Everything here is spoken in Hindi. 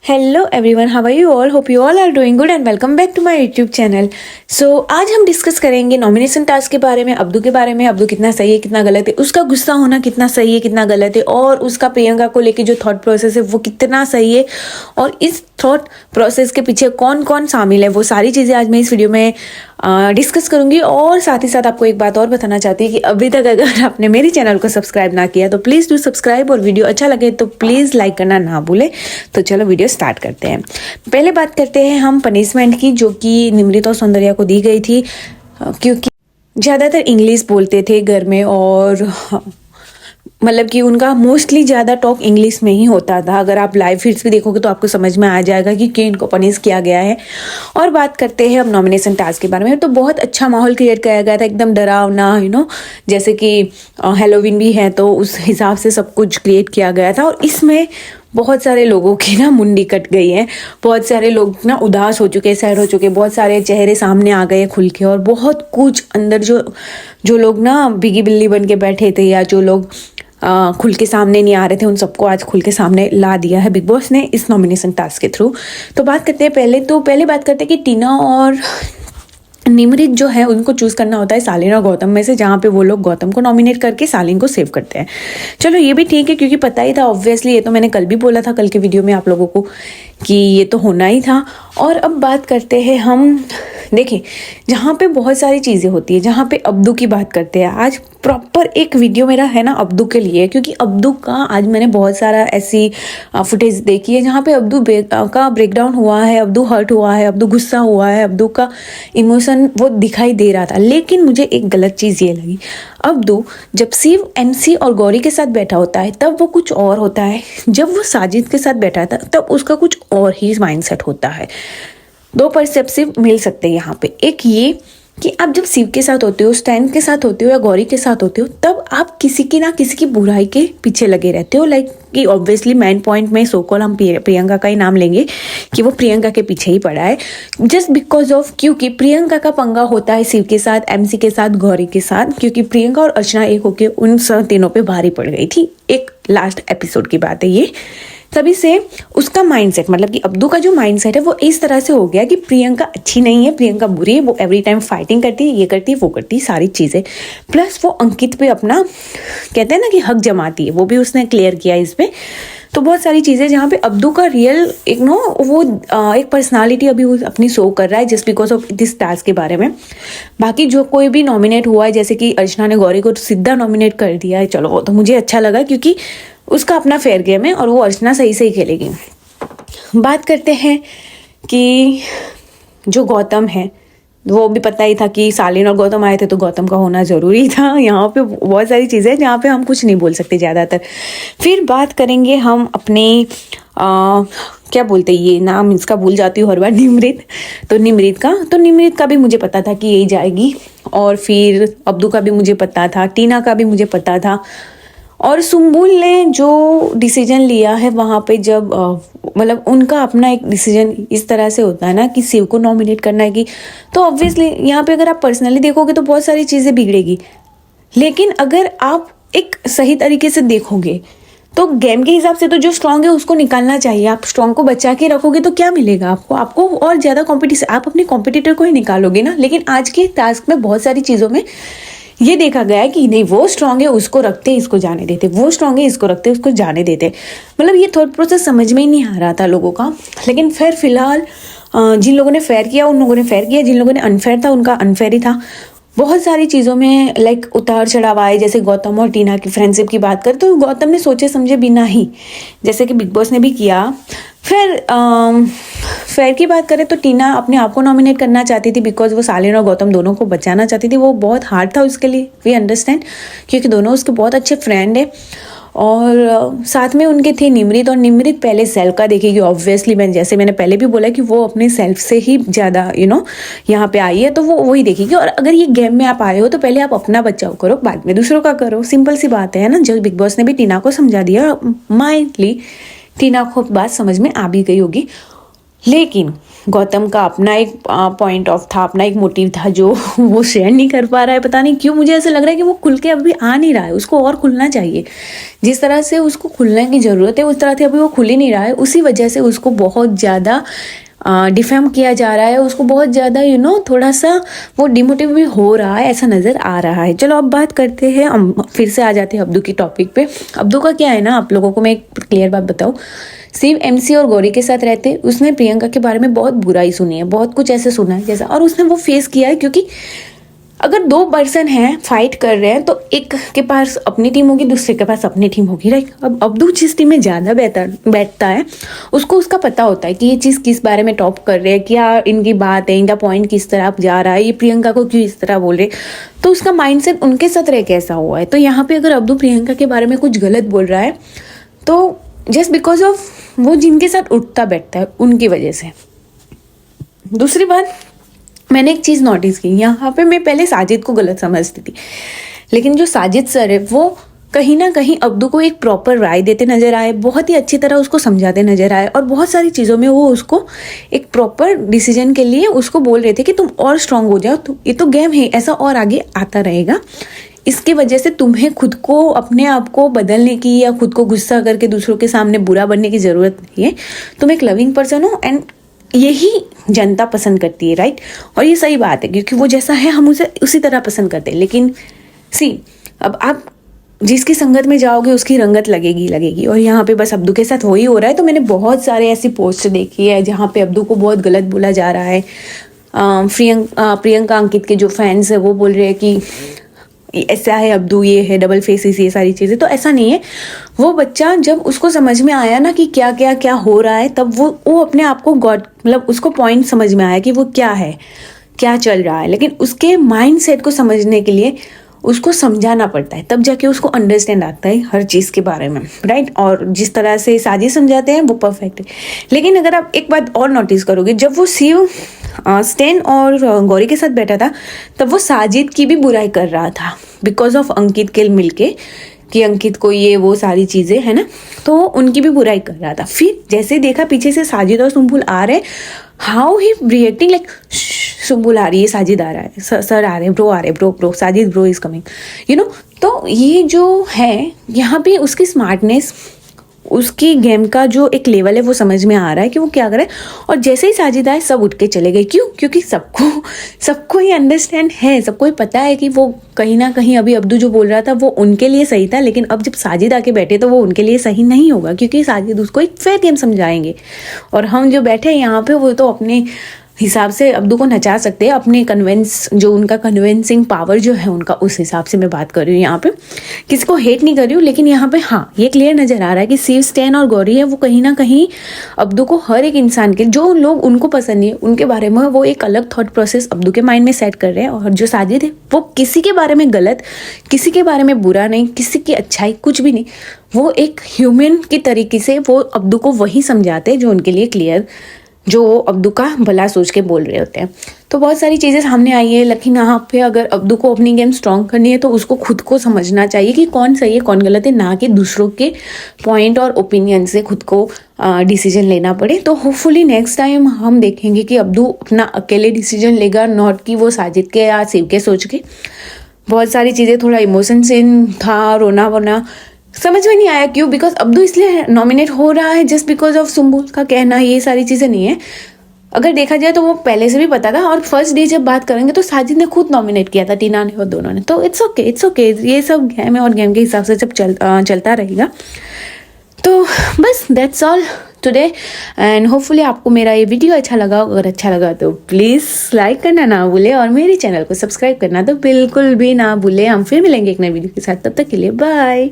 Hello everyone, how are you all? Hope you all are doing good and welcome back to my YouTube channel. So आज हम डिस्कस करेंगे नॉमिनेशन टास्क के बारे में, अब्दू के बारे में। अब्दू कितना सही है, कितना गलत है, उसका गुस्सा होना कितना सही है, कितना गलत है, और उसका प्रियंका को लेके जो थॉट प्रोसेस है वो कितना सही है, और इस थॉट प्रोसेस के पीछे कौन कौन शामिल है, वो सारी चीज़ें आज मैं इस वीडियो में डिस्कस करूंगी। और साथ ही साथ आपको एक बात और बताना चाहती हूँ कि अभी तक अगर आपने मेरे चैनल को सब्सक्राइब ना किया तो प्लीज़ डू सब्सक्राइब, और वीडियो अच्छा लगे तो प्लीज़ लाइक करना ना भूले। तो चलो वीडियो स्टार्ट करते हैं। पहले बात करते हैं हम पनिशमेंट की, जो कि निमृत और सौंदर्या को दी गई थी, क्योंकि ज़्यादातर इंग्लिश बोलते थे घर में, और मतलब कि उनका मोस्टली ज़्यादा टॉक इंग्लिश में ही होता था। अगर आप लाइव फीड्स भी देखोगे तो आपको समझ में आ जाएगा कि क्यों इनको पनिश किया गया है। और बात करते हैं अब नॉमिनेशन टास्क के बारे में, तो बहुत अच्छा माहौल क्रिएट किया गया था, एकदम डरावना, जैसे कि हेलोवीन भी है तो उस हिसाब से सब कुछ क्रिएट किया गया था। और इसमें बहुत सारे लोगों की ना मुंडी कट गई है, बहुत सारे लोग ना उदास हो चुके, सैड हो चुके, बहुत सारे चेहरे सामने आ गए खुल के, और बहुत कुछ अंदर जो लोग ना बिगी बिल्ली बन के बैठे थे, या जो लोग खुल के सामने नहीं आ रहे थे, उन सबको आज खुल के सामने ला दिया है बिग बॉस ने इस नॉमिनेशन टास्क के थ्रू। तो बात करते हैं पहले बात करते हैं कि टीना और निमृत जो है उनको चूज़ करना होता है सालिन और गौतम में से, जहाँ पे वो लोग गौतम को नॉमिनेट करके सालिन को सेव करते हैं। चलो ये भी ठीक है, क्योंकि पता ही था ऑब्वियसली, ये तो मैंने कल भी बोला था, कल के वीडियो में आप लोगों को, कि ये तो होना ही था। और अब बात करते हैं हम, देखिए जहाँ पे बहुत सारी चीज़ें होती है, जहाँ पे अब्दू की बात करते हैं, आज प्रॉपर एक वीडियो मेरा है ना अब्दू के लिए, क्योंकि अब्दू का आज मैंने बहुत सारा ऐसी फुटेज देखी है जहाँ पे अब्दू का ब्रेकडाउन हुआ है, अब्दू हर्ट हुआ है, अब्दू गुस्सा हुआ है, अब्दू का इमोशन वो दिखाई दे रहा था। लेकिन मुझे एक गलत चीज़ ये लगी, अब्दू जब शिव, एमसी और गौरी के साथ बैठा होता है तब वो कुछ और होता है, जब वो साजिद के साथ बैठा था तब उसका कुछ और ही माइंडसेट होता है। दो परसेप्टिव मिल सकते हैं यहाँ पे। एक ये कि आप जब शिव के साथ होते हो, स्टैन के साथ होते हो, या गौरी के साथ होते हो, तब आप किसी की ना किसी की बुराई के पीछे लगे रहते हो। लाइक कि ऑब्वियसली मेन पॉइंट में सो कॉल हम प्रियंका का ही नाम लेंगे कि वो प्रियंका के पीछे ही पड़ा है, जस्ट बिकॉज ऑफ, क्योंकि प्रियंका का पंगा होता है शिव के साथ, एमसी के साथ, गौरी के साथ, क्योंकि प्रियंका और अर्चना एक होके उन सब तीनों पे भारी पड़ गई थी। एक लास्ट एपिसोड की बात है ये। तभी से उसका माइंडसेट, मतलब कि अब्दू का जो माइंडसेट है वो इस तरह से हो गया कि प्रियंका अच्छी नहीं है, प्रियंका बुरी है, वो एवरी टाइम फाइटिंग करती है, ये करती है, वो करती है, सारी चीज़ें। प्लस वो अंकित पे अपना, कहते हैं ना कि हक जमाती है, वो भी उसने क्लियर किया इस पे। तो बहुत सारी चीज़ें जहाँ पे अब्दू का रियल वो एक पर्सनालिटी अभी वो अपनी शो कर रहा है, just because of this task के बारे में। बाकी जो कोई भी नॉमिनेट हुआ है, जैसे कि अर्चना ने गौरी को सीधा नॉमिनेट कर दिया है, चलो वो तो मुझे अच्छा लगा, क्योंकि उसका अपना फेयर गेम है और वो अर्चना सही सही खेलेगी। बात करते हैं कि जो गौतम है, वो भी पता ही था कि सालिन और गौतम आए थे तो गौतम का होना ज़रूरी था। यहाँ पे बहुत सारी चीज़ें जहाँ पे हम कुछ नहीं बोल सकते ज़्यादातर। फिर बात करेंगे हम अपने क्या बोलते हैं, ये नाम इसका भूल जाती हूँ हर बार, निमृत। तो निमृत का भी मुझे पता था कि यही जाएगी, और फिर अब्दू का भी मुझे पता था, टीना का भी मुझे पता था, और सुम्बुल ने जो डिसीजन लिया है वहाँ पे, जब मतलब उनका अपना एक डिसीजन इस तरह से होता है ना कि शिव को नॉमिनेट करना है, कि तो ऑब्वियसली यहाँ पे अगर आप पर्सनली देखोगे तो बहुत सारी चीज़ें बिगड़ेगी। लेकिन अगर आप एक सही तरीके से देखोगे तो गेम के हिसाब से तो जो स्ट्रांग है उसको निकालना चाहिए। आप स्ट्रांग को बचा के रखोगे तो क्या मिलेगा आपको और ज़्यादा कॉम्पिटिशन, आप अपने कॉम्पिटिटर को ही निकालोगे ना। लेकिन आज के टास्क में बहुत सारी चीज़ों में ये देखा गया है कि नहीं, वो स्ट्रांग है उसको रखते, इसको जाने देते, वो स्ट्रांग है इसको रखते, उसको जाने देते। मतलब ये थॉट प्रोसेस समझ में ही नहीं आ रहा था लोगों का। लेकिन फिर फिलहाल जिन लोगों ने फेयर किया उन लोगों ने फेयर किया, जिन लोगों ने अनफेयर था उनका अनफेयर ही था। बहुत सारी चीज़ों में लाइक उतार चढ़ाव आए, जैसे गौतम और टीना की फ्रेंडशिप की बात कर, तो गौतम ने सोचे समझे बिना ही, जैसे कि बिग बॉस ने भी किया। फिर फेयर की बात करें तो टीना अपने आप को नॉमिनेट करना चाहती थी, बिकॉज वो सालिन और गौतम दोनों को बचाना चाहती थी। वो बहुत हार्ड था उसके लिए, वी अंडरस्टैंड, क्योंकि दोनों उसके बहुत अच्छे फ्रेंड है। और साथ में उनके थे निमृत, और निमृत पहले सेल्फ का देखेगी ऑब्वियसली। मैंने पहले भी बोला कि वो अपने सेल्फ से ही ज़्यादा यहाँ पे आई है, तो वो वही देखेगी। और अगर ये गेम में आप आए हो तो पहले आप अपना बचाव करो, बाद में दूसरों का करो, सिंपल सी बात है ना। जब बिग बॉस ने भी टीना को समझा दिया माइंडली, टीना को बात समझ में आ भी गई होगी। लेकिन गौतम का अपना एक पॉइंट ऑफ था, अपना एक मोटिव था जो वो शेयर नहीं कर पा रहा है। पता नहीं क्यों मुझे ऐसा लग रहा है कि वो खुल के अभी आ नहीं रहा है, उसको और खुलना चाहिए। जिस तरह से उसको खुलने की ज़रूरत है उस तरह से अभी वो खुल ही नहीं रहा है। उसी वजह से उसको बहुत ज़्यादा डिफेम किया जा रहा है, उसको बहुत ज़्यादा थोड़ा सा वो डिमोटिव भी हो रहा है, ऐसा नज़र आ रहा है। चलो अब बात करते हैं, हम फिर से आ जाते हैं अब्दू की टॉपिक पे। अब्दू का क्या है ना, आप लोगों को मैं एक क्लियर बात बताऊँ, सिर्फ एमसी और गौरी के साथ रहते उसने प्रियंका के बारे में बहुत बुराई सुनी है, बहुत कुछ ऐसे सुना है जैसा, और उसने वो फेस किया है। क्योंकि अगर दो पर्सन हैं फाइट कर रहे हैं तो एक के पास अपनी टीम होगी, दूसरे के पास अपनी टीम होगी, राइट। अब अब्दू जिस टीम में ज़्यादा बैठता है उसको उसका पता होता है कि ये चीज़ किस बारे में टॉप कर रहे हैं, क्या इनकी बात है, इनका पॉइंट किस तरह जा रहा है, ये प्रियंका को क्यों इस तरह बोल रहे, तो उसका माइंडसेट उनके साथ रह कैसा हुआ है। तो यहाँ पे अगर अब्दू प्रियंका के बारे में कुछ गलत बोल रहा है तो जस्ट बिकॉज ऑफ वो जिनके साथ उठता बैठता है उनकी वजह से। दूसरी बात, मैंने एक चीज़ नोटिस की यहाँ पे, मैं पहले साजिद को गलत समझती थी, लेकिन जो साजिद सर है वो कहीं ना कहीं अब्दू को एक प्रॉपर राय देते नजर आए, बहुत ही अच्छी तरह उसको समझाते नजर आए, और बहुत सारी चीज़ों में वो उसको एक प्रॉपर डिसीजन के लिए उसको बोल रहे थे कि तुम और स्ट्रांग हो जाओ, ये तो गेम है, ऐसा और आगे आता रहेगा। इसकी वजह से तुम्हें खुद को, अपने आप को बदलने की या खुद को गुस्सा करके दूसरों के सामने बुरा बनने की ज़रूरत नहीं है। तुम एक लविंग पर्सन हो एंड यही जनता पसंद करती है, राइट। और ये सही बात है क्योंकि वो जैसा है हम उसे उसी तरह पसंद करते हैं। लेकिन अब आप जिसकी संगत में जाओगे उसकी रंगत लगेगी। और यहाँ पे बस अब्दू के साथ वही हो रहा है। तो मैंने बहुत सारे ऐसी पोस्ट देखी है जहाँ पे अब्दू को बहुत गलत बोला जा रहा है। प्रियंका अंकित के जो फैंस है वो बोल रहे हैं कि ऐसा है अब्दू, ये है डबल फेसिस, ये सारी चीज़ें। तो ऐसा नहीं है। वो बच्चा जब उसको समझ में आया ना कि क्या क्या क्या हो रहा है, तब वो अपने आप को मतलब उसको पॉइंट समझ में आया कि वो क्या है, क्या चल रहा है। लेकिन उसके माइंड सेट को समझने के लिए उसको समझाना पड़ता है, तब जाके उसको अंडरस्टैंड आता है हर चीज़ के बारे में, राइट। और जिस तरह से साजिद समझाते हैं वो परफेक्ट है। लेकिन अगर आप एक बात और नोटिस करोगे, जब वो शिव स्टैन और गौरी के साथ बैठा था तब वो साजिद की भी बुराई कर रहा था बिकॉज ऑफ अंकित के मिलके, कि अंकित को ये वो सारी चीज़ें है ना, तो उनकी भी बुराई कर रहा था। फिर जैसे देखा पीछे से साजिद और सुम्बुल आ रहे, how he reacting like, Sumbul आ रही है, साजिद आ रहा है, सर आ रहे हैं, ब्रो आ रहे हैं, bro Sajid bro is coming, तो ये जो है यहाँ पे उसकी स्मार्टनेस, उसकी गेम का जो एक लेवल है वो समझ में आ रहा है कि वो क्या करे। और जैसे ही साजिद आए सब उठ के चले गए। क्यों? क्योंकि सबको ही अंडरस्टैंड है, सबको ही पता है कि वो कहीं ना कहीं अभी अब्दू जो बोल रहा था वो उनके लिए सही था, लेकिन अब जब साजिद आके बैठे तो वो उनके लिए सही नहीं होगा, क्योंकि साजिद उसको एक फेयर गेम समझाएंगे। और हम जो बैठे हैं यहाँ पे वो तो अपने हिसाब से अब्दू को नचा सकते हैं, अपने जो उनका कन्विंसिंग पावर जो है उनका, उस हिसाब से मैं बात कर रही हूँ। यहाँ पे किसी को हेट नहीं कर रही हूँ, लेकिन यहाँ पे हाँ ये क्लियर नज़र आ रहा है कि शिव स्टैन और गौरी है वो कहीं ना कहीं अब्दू को, हर एक इंसान के जो लोग उनको पसंद नहीं है उनके बारे में वो एक अलग थॉट प्रोसेस अब्दू के माइंड में सेट कर रहे हैं। और जो साजिद है वो किसी के बारे में गलत, किसी के बारे में बुरा नहीं, किसी की अच्छाई कुछ भी नहीं, वो एक ह्यूमन की तरीके से वो अब्दू को वही समझाते हैं जो उनके लिए क्लियर, जो अब्दू का भला सोच के बोल रहे होते हैं। तो बहुत सारी चीज़ें सामने आई है, लेकिन यहाँ पे अगर अब्दू को अपनी गेम स्ट्रॉन्ग करनी है तो उसको खुद को समझना चाहिए कि कौन सही है कौन गलत है, ना कि दूसरों के पॉइंट और ओपिनियन से खुद को डिसीजन लेना पड़े। तो होपफुली नेक्स्ट टाइम हम देखेंगे कि अब्दू अपना अकेले डिसीजन लेगा, नॉट कि वो साजिद के या शिव के सोच के। बहुत सारी चीज़ें थोड़ा इमोशन से था, रोना वोना समझ में नहीं आया क्यों, बिकॉज अब्दू इसलिए नॉमिनेट हो रहा है जस्ट बिकॉज ऑफ सुम्बुल का कहना, ये सारी चीज़ें नहीं है। अगर देखा जाए तो वो पहले से भी पता था, और फर्स्ट डे जब बात करेंगे तो साजिद ने खुद नॉमिनेट किया था, टीना ने और दोनों ने। तो इट्स ओके, ये सब गेम है और गेम के हिसाब से सब चलता रहेगा। तो बस that's all today, and hopefully आपको मेरा ये वीडियो अच्छा लगा। अगर अच्छा लगा तो प्लीज़ लाइक करना ना भूले, और मेरे चैनल को सब्सक्राइब करना तो बिल्कुल भी ना भूले। हम फिर मिलेंगे एक नए वीडियो के साथ, तब तक के लिए बाय।